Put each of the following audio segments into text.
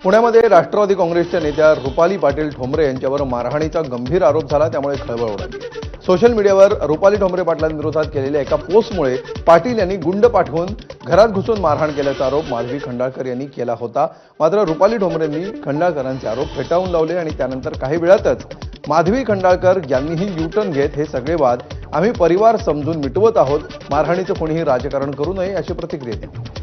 पुण्यामध्ये राष्ट्रवादी काँग्रेसच्या नेत्या रुपाली पाटील ठोंबरे यांच्यावर मारहाणीचा गंभीर आरोप झाला, त्यामुळे खळबळ उडाली। सोशल मीडियावर रुपाली ठोंबरे पाटलांविरोधात केलेल्या एका पोस्टमुळे पाटील यांनी गुंड पाठवून घरात घुसून मारहाण केल्याचा आरोप माधवी खंडाळकर यांनी केला होता। मात्र रुपाली ठोंबरेंनी खंडाळकरांचे आरोप फेटाळून लावले आणि त्यानंतर काही वेळातच माधवी खंडाळकर यांनीही यू-टर्न घेत हे सगळे वाद आम्ही परिवार समजून मिटवत आहोत, मारहाणीचं कोणीही राजकारण करू नये अशी प्रतिक्रिया दिली।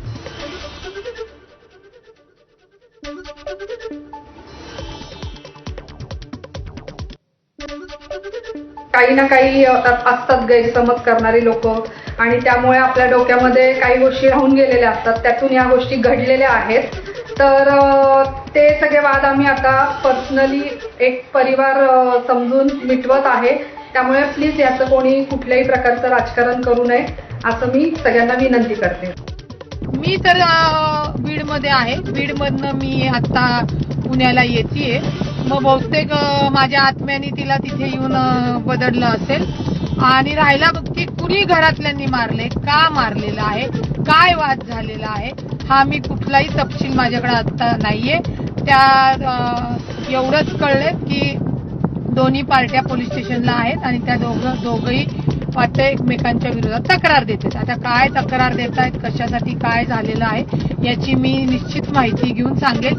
काही ना काही असतात गैरसमज करणारी लोक आणि त्यामुळे आपल्या डोक्यामध्ये काही गोष्टी राहून गेलेल्या असतात, त्यातून या गोष्टी घडलेल्या आहेत। तर ते सगळे वाद आम्ही आता पर्सनली एक परिवार समजून मिटवत आहे, त्यामुळे प्लीज याचं कोणी कुठल्याही प्रकारचं राजकारण करू नये असं मी सगळ्यांना विनंती करते। मी तर बीडमध्ये आहे, बीडमधनं मी आता पुण्याला येतेय। मग बहुतेक माझ्या आत्म्याने तिला तिथे येऊन बदललं असेल आणि राहिला की कुणी घरातल्यांनी मारले, का मारलेलं आहे, काय वाद झालेला आहे, हा मी कुठलाही तपशील माझ्याकडे आता नाहीये। त्या एवढंच कळलंय की दोन्ही पार्ट्या पोलीस स्टेशनला आहेत आणि त्या दोघंही वाटतं एकमेकांच्या विरोधात तक्रार देतात। आता काय तक्रार देत आहेत, कशासाठी काय झालेलं आहे याची मी निश्चित माहिती घेऊन सांगेल।